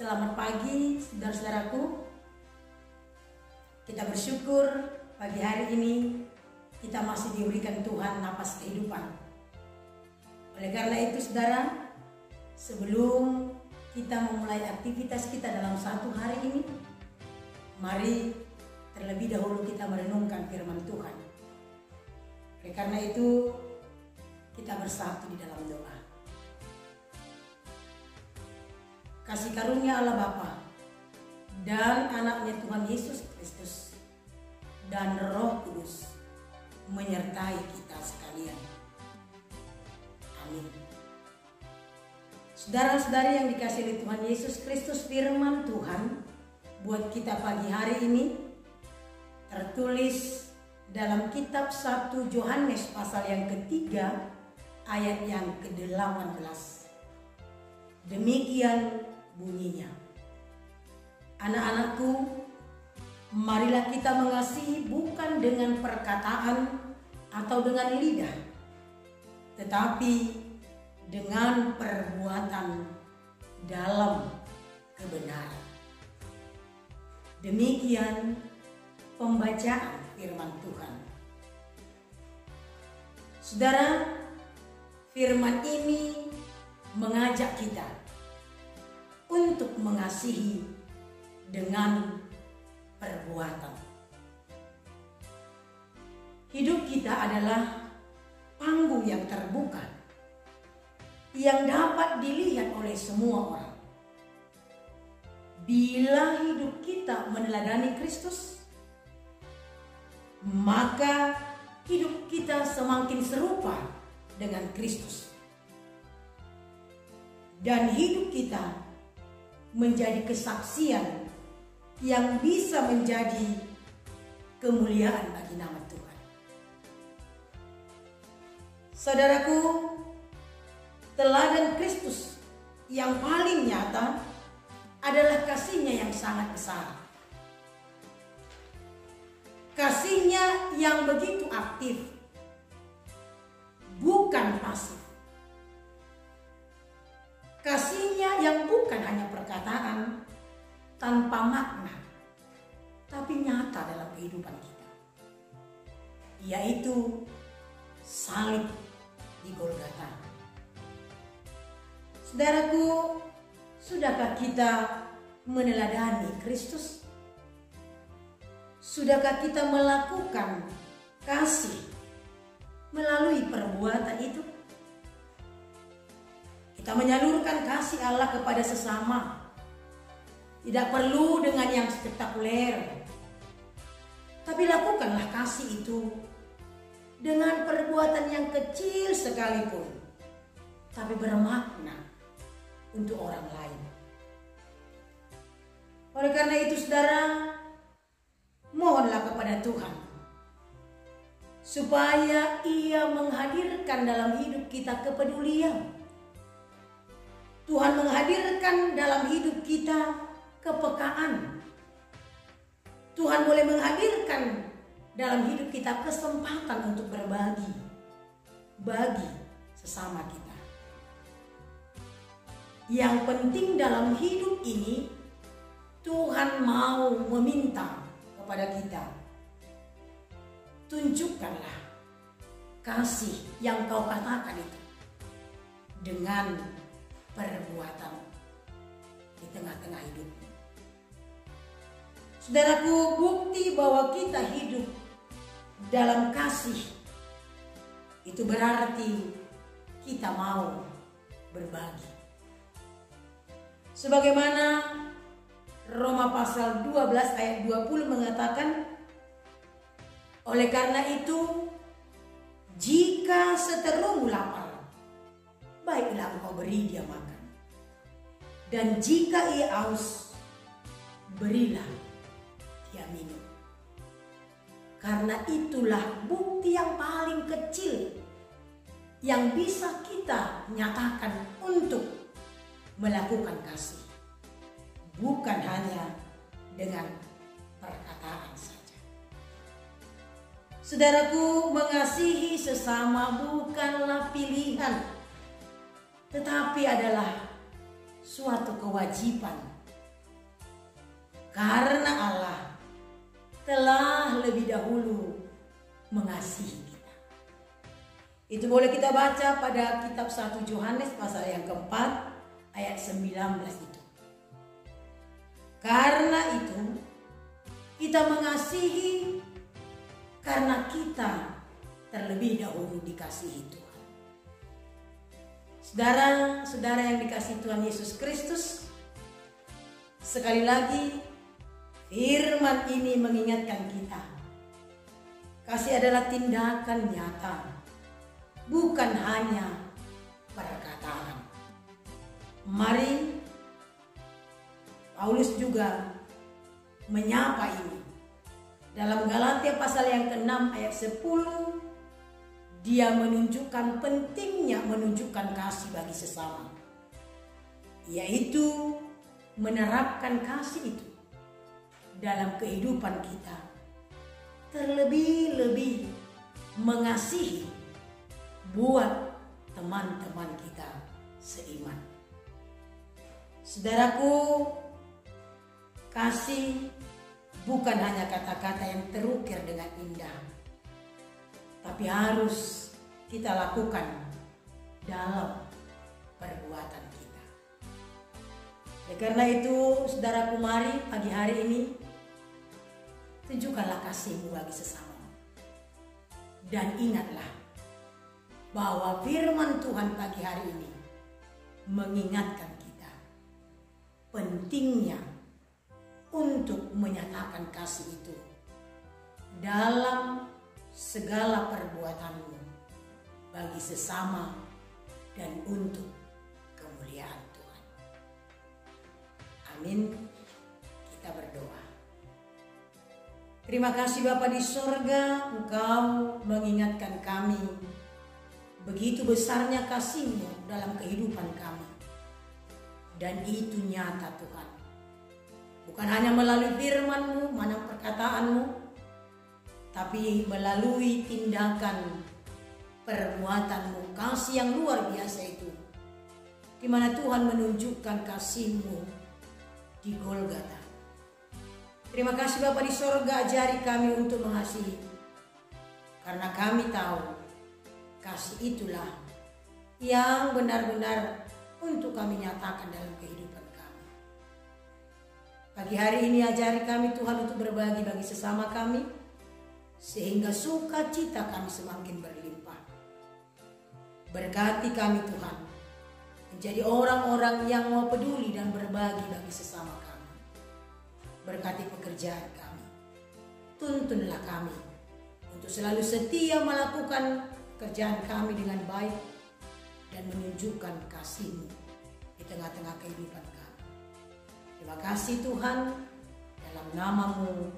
Selamat pagi saudara-saudaraku. Kita bersyukur pagi hari ini kita masih diberikan Tuhan napas kehidupan. Oleh karena itu saudara, sebelum kita memulai aktivitas kita dalam satu hari ini, mari terlebih dahulu kita merenungkan firman Tuhan. Oleh karena itu kita bersatu di dalam doa. Kasih karunia Allah Bapa dan anaknya Tuhan Yesus Kristus dan Roh Kudus menyertai kita sekalian. Amin. Saudara-saudari yang dikasihi oleh Tuhan Yesus Kristus, firman Tuhan buat kita pagi hari ini tertulis dalam kitab 1 Yohanes pasal yang ketiga ayat yang ke-18. Demikian bunyinya. Anak-anakku, marilah kita mengasihi bukan dengan perkataan atau dengan lidah, tetapi dengan perbuatan dalam kebenaran. Demikian pembacaan firman Tuhan. Saudara, firman ini mengajak kita untuk mengasihi dengan perbuatan. Hidup kita adalah panggung yang terbuka yang dapat dilihat oleh semua orang. Bila hidup kita meneladani Kristus, maka hidup kita semakin serupa dengan Kristus. Dan hidup kita menjadi kesaksian yang bisa menjadi kemuliaan bagi nama Tuhan. Saudaraku, teladan Kristus yang paling nyata adalah kasih-Nya yang sangat besar. Kasih-Nya yang begitu aktif, bukan pasif. Kasih-Nya yang bukan hanya perkataan tanpa makna, tapi nyata dalam kehidupan kita, yaitu salib di Golgota. Saudaraku, sudahkah kita meneladani Kristus? Sudahkah kita melakukan kasih melalui perbuatan itu? Kita menyalurkan kasih Allah kepada sesama. Tidak perlu dengan yang spektakuler, tapi lakukanlah kasih itu dengan perbuatan yang kecil sekalipun, tapi bermakna untuk orang lain. Oleh karena itu saudara, mohonlah kepada Tuhan supaya Ia menghadirkan dalam hidup kita kepedulian. Tuhan menghadirkan dalam hidup kita kepekaan. Tuhan boleh menghadirkan dalam hidup kita kesempatan untuk berbagi bagi sesama kita. Yang penting dalam hidup ini, Tuhan mau meminta kepada kita, tunjukkanlah kasih yang kau katakan itu dengan perbuatan di tengah-tengah hidup. Saudaraku, bukti bahwa kita hidup dalam kasih itu berarti kita mau berbagi. Sebagaimana Roma pasal 12 ayat 20 mengatakan, oleh karena itu, jika seterumu lapar, baiklah engkau beri dia makan. Dan jika ia haus, berilah dia minum. Karena itulah bukti yang paling kecil yang bisa kita nyatakan untuk melakukan kasih. Bukan hanya dengan perkataan saja. Saudaraku, mengasihi sesama bukanlah pilihan, tetapi adalah suatu kewajiban Karena Allah telah lebih dahulu mengasihi kita. Itu boleh kita baca pada kitab 1 Yohanes pasal yang keempat ayat 19 itu. Karena itu kita mengasihi karena kita terlebih dahulu dikasihi Tuhan. Saudara-saudara yang dikasihi Tuhan Yesus Kristus, sekali lagi firman ini mengingatkan kita. Kasih adalah tindakan nyata, bukan hanya perkataan. Mari Paulus juga menyapa ini. Dalam Galatia pasal yang ke-6 ayat 10, dia menunjukkan pentingnya menunjukkan kasih bagi sesama, yaitu menerapkan kasih itu dalam kehidupan kita, terlebih-lebih mengasihi buat teman-teman kita seiman. Saudaraku, kasih bukan hanya kata-kata yang terukir dengan indah, tapi harus kita lakukan dalam perbuatan kita. Oleh karena itu, saudaraku, mari pagi hari ini tunjukkanlah kasihmu bagi sesama. Dan ingatlah bahwa firman Tuhan pagi hari ini mengingatkan kita pentingnya untuk menyatakan kasih itu dalam segala perbuatanmu bagi sesama dan untuk kemuliaan Tuhan. Amin. Kita berdoa. Terima kasih Bapa di sorga, Engkau mengingatkan kami begitu besarnya kasih-Mu dalam kehidupan kami. Dan itu nyata Tuhan. Bukan hanya melalui firman-Mu, mana perkataan-Mu, tapi melalui tindakan perbuatan-Mu, kasih yang luar biasa itu, di mana Tuhan menunjukkan kasih-Mu di Golgota. Terima kasih Bapa di sorga, ajari kami untuk mengasihi, karena kami tahu kasih itulah yang benar-benar untuk kami nyatakan dalam kehidupan kami. Pagi hari ini ajari kami Tuhan untuk berbagi bagi sesama kami, sehingga sukacita kami semakin berlimpah. Berkati kami Tuhan, menjadi orang-orang yang mau peduli dan berbagi bagi sesama kami. Berkati pekerjaan kami, tuntunlah kami untuk selalu setia melakukan pekerjaan kami dengan baik dan menunjukkan kasih-Mu di tengah-tengah kehidupan kami. Terima kasih Tuhan, dalam nama-Mu